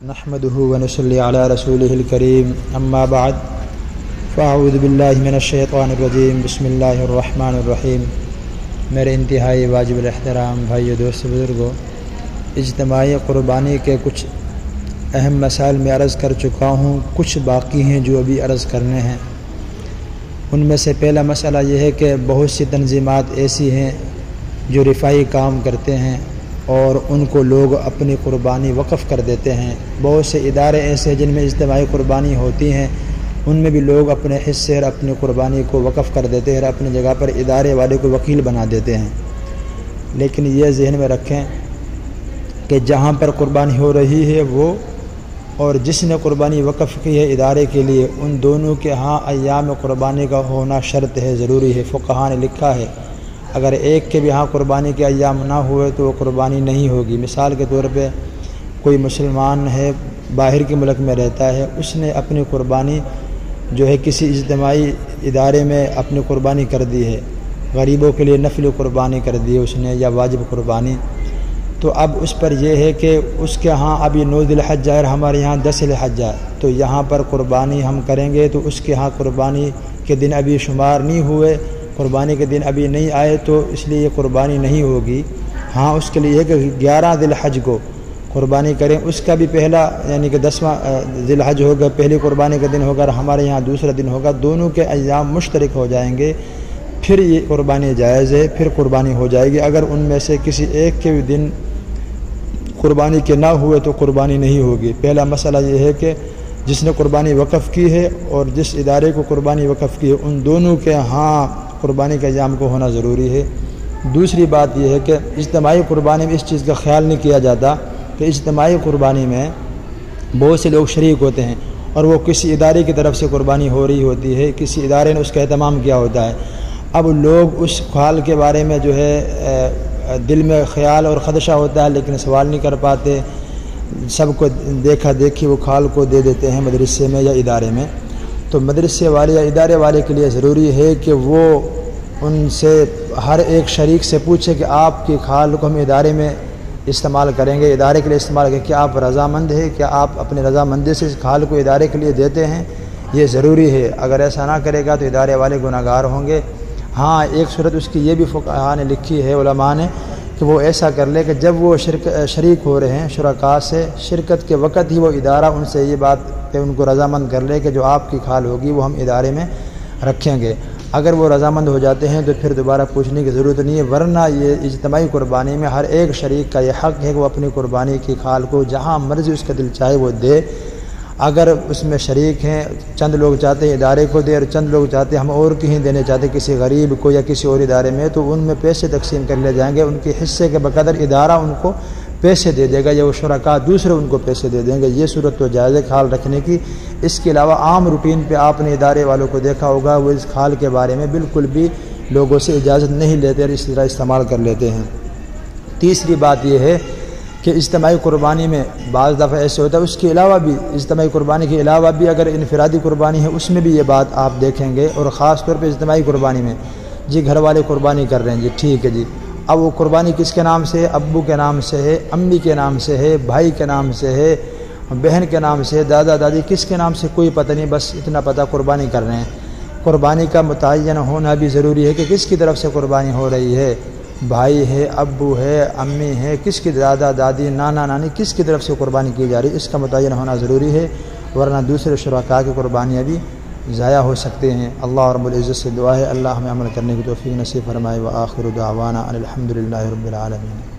نحمده ونصلي على رسوله الكريم اما بعد فاعوذ باللہ من الشیطان الرجیم بسم اللہ الرحمن الرحیم۔ میرے انتہائی واجب الاحترام بھائیو دوست بزرگوں، اجتماعی قربانی کے کچھ اہم مسائل میں عرض کر چکا ہوں، کچھ باقی ہیں جو ابھی عرض کرنے ہیں۔ ان میں سے پہلا مسئلہ یہ ہے کہ بہت سی تنظیمات ایسی ہیں جو رفاعی کام کرتے ہیں اور ان کو لوگ اپنی قربانی وقف کر دیتے ہیں۔ بہت سے ادارے ایسے ہیں جن میں اجتماعی قربانی ہوتی ہیں، ان میں بھی لوگ اپنے حصے اور اپنی قربانی کو وقف کر دیتے ہیں اور اپنی جگہ پر ادارے والے کو وکیل بنا دیتے ہیں۔ لیکن یہ ذہن میں رکھیں کہ جہاں پر قربانی ہو رہی ہے وہ اور جس نے قربانی وقف کی ہے ادارے کے لیے، ان دونوں کے ہاں ایام قربانی کا ہونا شرط ہے، ضروری ہے۔ فقہاء نے لکھا ہے اگر ایک کے بھی ہاں قربانی کے ایام نہ ہوئے تو وہ قربانی نہیں ہوگی۔ مثال کے طور پہ کوئی مسلمان ہے، باہر کے ملک میں رہتا ہے، اس نے اپنی قربانی جو ہے کسی اجتماعی ادارے میں اپنی قربانی کر دی ہے، غریبوں کے لیے نفل قربانی کر دی ہے اس نے یا واجب قربانی، تو اب اس پر یہ ہے کہ اس کے ہاں ابھی 9 ذی الحجہ ہے، ہمارے یہاں 10 ذی الحجہ ہے، تو یہاں پر قربانی ہم کریں گے تو اس کے ہاں قربانی کے دن ابھی شمار نہیں ہوئے، قربانی کے دن ابھی نہیں آئے، تو اس لیے یہ قربانی نہیں ہوگی۔ ہاں اس کے لیے کہ 11 ذی الحجہ کو قربانی کریں، اس کا بھی پہلا یعنی کہ 10واں ذی الحجہ ہوگا، پہلی قربانی کا دن ہوگا اور ہمارے یہاں دوسرا دن ہوگا، دونوں کے ایام مشترک ہو جائیں گے، پھر یہ قربانی جائز ہے، پھر قربانی ہو جائے گی۔ اگر ان میں سے کسی ایک کے بھی دن قربانی کے نہ ہوئے تو قربانی نہیں ہوگی۔ پہلا مسئلہ یہ ہے کہ جس نے قربانی وقف کی ہے اور جس ادارے کو قربانی وقف کی ہے، ان دونوں کے ہاں قربانی کے ایام کو ہونا ضروری ہے۔ دوسری بات یہ ہے کہ اجتماعی قربانی میں اس چیز کا خیال نہیں کیا جاتا کہ اجتماعی قربانی میں بہت سے لوگ شریک ہوتے ہیں اور وہ کسی ادارے کی طرف سے قربانی ہو رہی ہوتی ہے، کسی ادارے نے اس کا اہتمام کیا ہوتا ہے۔ اب لوگ اس کھال کے بارے میں جو ہے دل میں خیال اور خدشہ ہوتا ہے لیکن سوال نہیں کر پاتے، سب کو دیکھا دیکھی وہ کھال کو دے دیتے ہیں مدرسے میں یا ادارے میں۔ تو مدرسے والے یا ادارے والے کے لیے ضروری ہے کہ وہ ان سے ہر ایک شریک سے پوچھے کہ آپ کی کھال کو ہم ادارے میں استعمال کریں گے، ادارے کے لیے استعمال کریں، کیا آپ رضامند ہیں، کیا آپ اپنے رضامندی سے اس کھال کو ادارے کے لیے دیتے ہیں، یہ ضروری ہے۔ اگر ایسا نہ کرے گا تو ادارے والے گناہگار ہوں گے۔ ہاں ایک صورت اس کی یہ بھی فقہاء نے لکھی ہے، علماء نے، کہ وہ ایسا کر لے کہ جب وہ شریک ہو رہے ہیں شرکاء سے، شرکت کے وقت ہی وہ ادارہ ان سے یہ بات کہ ان کو رضامند کر لے کہ جو آپ کی کھال ہوگی وہ ہم ادارے میں رکھیں گے۔ اگر وہ رضامند ہو جاتے ہیں تو پھر دوبارہ پوچھنے کی ضرورت نہیں ہے، ورنہ یہ اجتماعی قربانی میں ہر ایک شریک کا یہ حق ہے کہ وہ اپنی قربانی کی کھال کو جہاں مرضی اس کا دل چاہے وہ دے۔ اگر اس میں شریک ہیں، چند لوگ چاہتے ہیں ادارے کو دے اور چند لوگ چاہتے ہیں ہم اور کہیں دینے چاہتے ہیں کسی غریب کو یا کسی اور ادارے میں، تو ان میں پیسے تقسیم کر لے جائیں گے، ان کے حصے کے بقدر ادارہ ان کو پیسے دے دے گا یا وہ شرکاء دوسرے ان کو پیسے دے دیں گے۔ یہ صورت تو جائز ہے کھال رکھنے کی۔ اس کے علاوہ عام روٹین پہ آپ نے ادارے والوں کو دیکھا ہوگا وہ اس کھال کے بارے میں بالکل بھی لوگوں سے اجازت نہیں لیتے اور اس طرح استعمال کر لیتے ہیں۔ تیسری بات یہ ہے کہ اجتماعی قربانی میں بعض دفعہ ایسے ہوتا ہے، اس کے علاوہ بھی اجتماعی قربانی کے علاوہ بھی اگر انفرادی قربانی ہے اس میں بھی یہ بات آپ دیکھیں گے، اور خاص طور پہ اجتماعی قربانی میں جی گھر والے قربانی کر رہے ہیں، جی ٹھیک ہے جی، اب وہ قربانی کس کے نام سے ہے؟ ابو کے نام سے ہے، امی کے نام سے ہے، بھائی کے نام سے ہے، بہن کے نام سے ہے، دادا دادی کس کے نام سے کوئی پتہ نہیں، بس اتنا پتہ قربانی کر رہے ہیں۔ قربانی کا متعین ہونا بھی ضروری ہے کہ کس کی طرف سے قربانی ہو رہی ہے، بھائی ہے، ابو ہے، امی ہے، کس کی دادا دادی نانا نانی کس کی طرف سے قربانی کی جا رہی ہے، اس کا متعین ہونا ضروری ہے، ورنہ دوسرے شرکاء کی قربانیاں بھی ضائع ہو سکتے ہیں۔ اللہ رب العزت سے دعا ہے اللہ ہمیں عمل کرنے کی توفیق نصیب فرمائے۔ وآخر دعوانا ان الحمد للہ رب العالمین۔